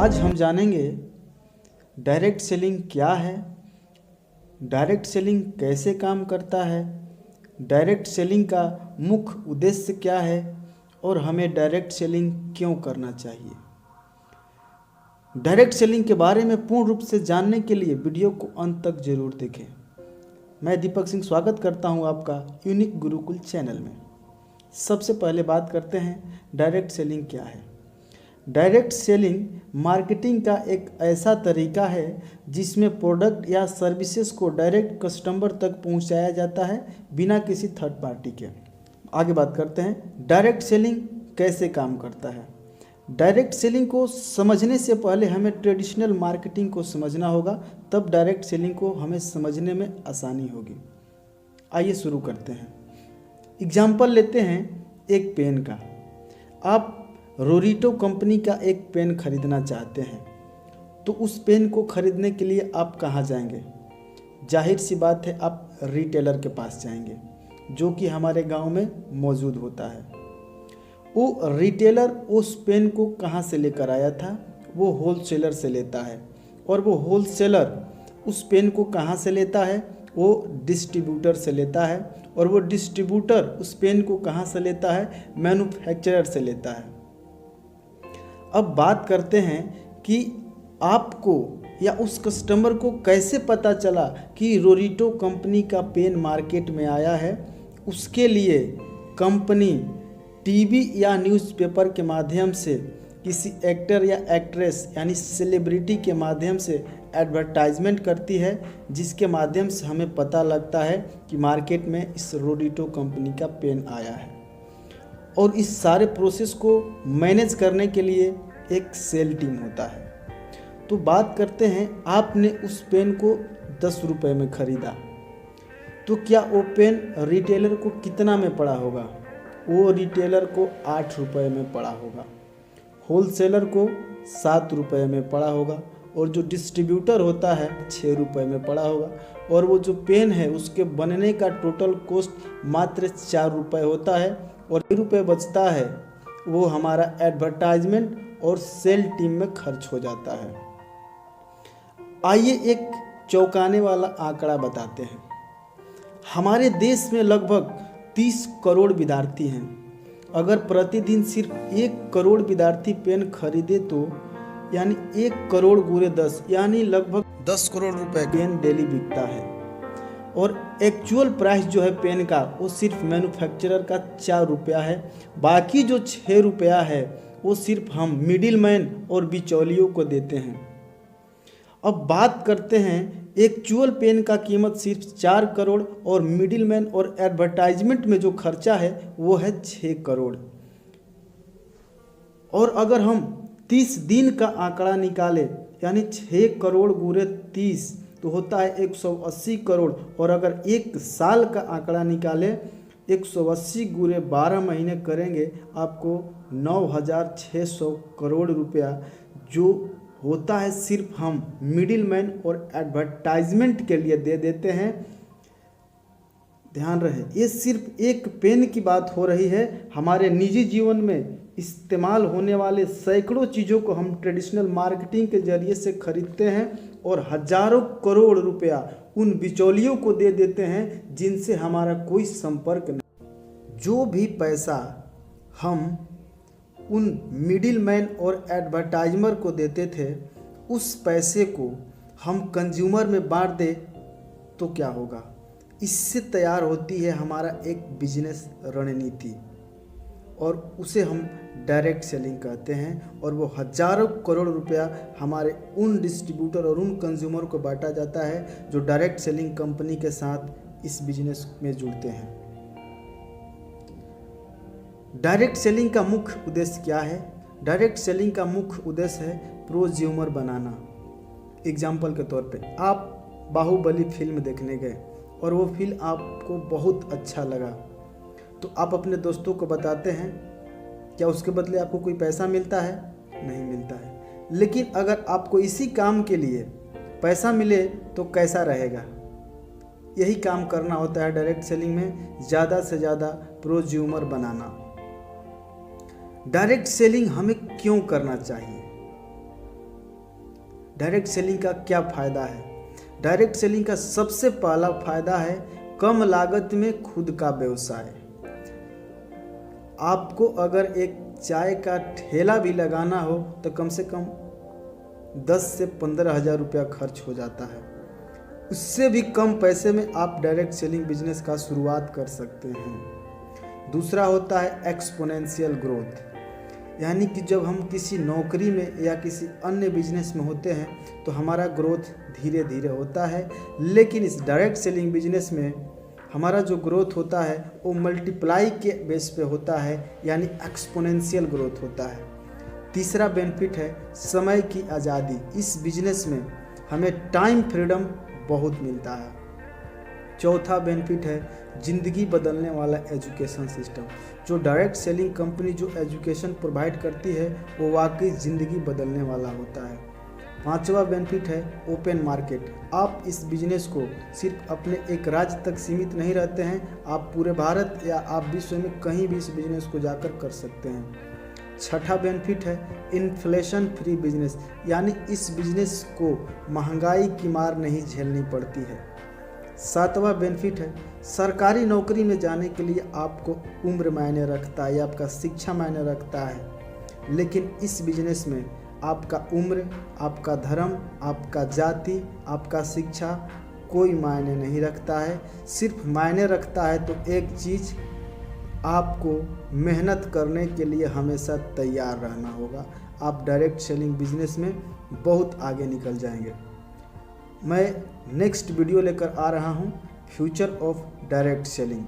आज हम जानेंगे डायरेक्ट सेलिंग क्या है, डायरेक्ट सेलिंग कैसे काम करता है, डायरेक्ट सेलिंग का मुख्य उद्देश्य क्या है और हमें डायरेक्ट सेलिंग क्यों करना चाहिए। डायरेक्ट सेलिंग के बारे में पूर्ण रूप से जानने के लिए वीडियो को अंत तक जरूर देखें। मैं दीपक सिंह स्वागत करता हूं आपका यूनिक गुरुकुल चैनल में। सबसे पहले बात करते हैं डायरेक्ट सेलिंग क्या है। डायरेक्ट सेलिंग मार्केटिंग का एक ऐसा तरीका है जिसमें प्रोडक्ट या सर्विसेज को डायरेक्ट कस्टमर तक पहुंचाया जाता है बिना किसी थर्ड पार्टी के। आगे बात करते हैं डायरेक्ट सेलिंग कैसे काम करता है। डायरेक्ट सेलिंग को समझने से पहले हमें ट्रेडिशनल मार्केटिंग को समझना होगा, तब डायरेक्ट सेलिंग को हमें समझने में आसानी होगी। आइए शुरू करते हैं। एग्जाम्पल लेते हैं एक पेन का। आप रोरिटो कंपनी का एक पेन खरीदना चाहते हैं तो उस पेन को खरीदने के लिए आप कहाँ जाएंगे? जाहिर सी बात है, आप रिटेलर के पास जाएंगे जो कि हमारे गांव में मौजूद होता है। वो रिटेलर उस पेन को कहाँ से लेकर आया था? वो होलसेलर से लेता है। और वो होलसेलर उस पेन को कहाँ से लेता है? वो डिस्ट्रीब्यूटर से लेता है। और वो डिस्ट्रीब्यूटर उस पेन को कहाँ से लेता है? मैन्युफैक्चरर से लेता है। अब बात करते हैं कि आपको या उस कस्टमर को कैसे पता चला कि रोरिटो कंपनी का पेन मार्केट में आया है। उसके लिए कंपनी टीवी या न्यूज़पेपर के माध्यम से, किसी एक्टर या एक्ट्रेस यानी सेलिब्रिटी के माध्यम से एडवर्टाइजमेंट करती है, जिसके माध्यम से हमें पता लगता है कि मार्केट में इस रोरिटो कंपनी का पेन आया है। और इस सारे प्रोसेस को मैनेज करने के लिए एक सेल टीम होता है। तो बात करते हैं, आपने उस पेन को 10 रुपये में ख़रीदा तो क्या वो पेन रिटेलर को कितना में पड़ा होगा? वो रिटेलर को 8 रुपये में पड़ा होगा, होलसेलर को 7 रुपये में पड़ा होगा, और जो डिस्ट्रीब्यूटर होता है 6 रुपये में पड़ा होगा। और वो जो पेन है उसके बनने का टोटल कॉस्ट मात्र 4 रुपये होता है, और 2 रुपये बचता है वो हमारा एडवर्टाइजमेंट और सेल टीम में खर्च हो जाता है। आइए एक चौंकाने वाला आंकड़ा बताते हैं। हमारे देश में लगभग 30 करोड़ विद्यार्थी हैं। अगर प्रतिदिन सिर्फ 1 करोड़ विद्यार्थी पेन खरीदे तो यानी 1 करोड़ गुणे 10 यानी लगभग 10 करोड़ रुपए पेन डेली बिकता है। और एक्चुअल प्राइस जो है पेन का वो सिर्फ मैन्युफैक्चरर का 4 रुपया है। बाकी जो 6 रुपया है वो सिर्फ हम मिडिल मैन और बिचौलियों को देते हैं। अब बात करते हैं एक्चुअल पेन का कीमत सिर्फ 4 करोड़ और मिडिल मैन और एडवर्टाइजमेंट में जो खर्चा है वो है 6 करोड़। और अगर हम 30 दिन का आंकड़ा निकालें यानी 6 करोड़ गुणे 30 तो होता है 180 करोड़। और अगर 1 साल का आंकड़ा निकालें 180 गुणे 12 महीने करेंगे आपको 9,600 करोड़ रुपया, जो होता है सिर्फ हम मिडिल मैन और एडवर्टाइजमेंट के लिए दे देते हैं। ध्यान रहे, ये सिर्फ एक पेन की बात हो रही है। हमारे निजी जीवन में इस्तेमाल होने वाले सैकड़ों चीज़ों को हम ट्रेडिशनल मार्केटिंग के जरिए से खरीदते हैं और हजारों करोड़ रुपया उन बिचौलियों को दे देते हैं जिनसे हमारा कोई संपर्क नहीं। जो भी पैसा हम उन मिडिल मैन और एडवर्टाइजर को देते थे, उस पैसे को हम कंज्यूमर में बांट दें तो क्या होगा? इससे तैयार होती है हमारा एक बिजनेस रणनीति, और उसे हम डायरेक्ट सेलिंग कहते हैं। और वो हजारों करोड़ रुपया हमारे उन डिस्ट्रीब्यूटर और उन कंज्यूमर को बांटा जाता है जो डायरेक्ट सेलिंग कंपनी के साथ इस बिजनेस में जुड़ते हैं। डायरेक्ट सेलिंग का मुख्य उद्देश्य क्या है? डायरेक्ट सेलिंग का मुख्य उद्देश्य है प्रोज्यूमर बनाना। एग्जाम्पल के तौर पे, आप बाहुबली फिल्म देखने गए और वो फिल्म आपको बहुत अच्छा लगा तो आप अपने दोस्तों को बताते हैं। क्या उसके बदले आपको कोई पैसा मिलता है? नहीं मिलता है। लेकिन अगर आपको इसी काम के लिए पैसा मिले तो कैसा रहेगा? यही काम करना होता है डायरेक्ट सेलिंग में, ज़्यादा से ज़्यादा प्रोज्यूमर बनाना। डायरेक्ट सेलिंग हमें क्यों करना चाहिए? डायरेक्ट सेलिंग का क्या फ़ायदा है? डायरेक्ट सेलिंग का सबसे पहला फ़ायदा है कम लागत में खुद का व्यवसाय। आपको अगर एक चाय का ठेला भी लगाना हो तो कम से कम 10 से 15 हज़ार रुपया खर्च हो जाता है। उससे भी कम पैसे में आप डायरेक्ट सेलिंग बिजनेस का शुरुआत कर सकते हैं। दूसरा होता है एक्सपोनेंशियल ग्रोथ, यानी कि जब हम किसी नौकरी में या किसी अन्य बिजनेस में होते हैं तो हमारा ग्रोथ धीरे धीरे होता है, लेकिन इस डायरेक्ट सेलिंग बिजनेस में हमारा जो ग्रोथ होता है वो मल्टीप्लाई के बेस पे होता है, यानी एक्सपोनेंशियल ग्रोथ होता है। तीसरा बेनिफिट है समय की आज़ादी। इस बिजनेस में हमें टाइम फ्रीडम बहुत मिलता है। चौथा बेनिफिट है ज़िंदगी बदलने वाला एजुकेशन सिस्टम। जो डायरेक्ट सेलिंग कंपनी जो एजुकेशन प्रोवाइड करती है वो वाकई ज़िंदगी बदलने वाला होता है। पांचवा बेनिफिट है ओपन मार्केट। आप इस बिजनेस को सिर्फ अपने एक राज्य तक सीमित नहीं रहते हैं, आप पूरे भारत या आप विश्व में कहीं भी इस बिजनेस को जाकर कर सकते हैं। छठा बेनिफिट है इन्फ्लेशन फ्री बिजनेस, यानी इस बिजनेस को महंगाई की मार नहीं झेलनी पड़ती है। सातवां बेनिफिट है सरकारी नौकरी में जाने के लिए आपको उम्र मायने रखता है या आपका शिक्षा मायने रखता है, लेकिन इस बिजनेस में आपका उम्र, आपका धर्म, आपका जाति, आपका शिक्षा कोई मायने नहीं रखता है। सिर्फ मायने रखता है तो एक चीज़, आपको मेहनत करने के लिए हमेशा तैयार रहना होगा। आप डायरेक्ट सेलिंग बिजनेस में बहुत आगे निकल जाएंगे। मैं नेक्स्ट वीडियो लेकर आ रहा हूँ फ्यूचर ऑफ डायरेक्ट सेलिंग।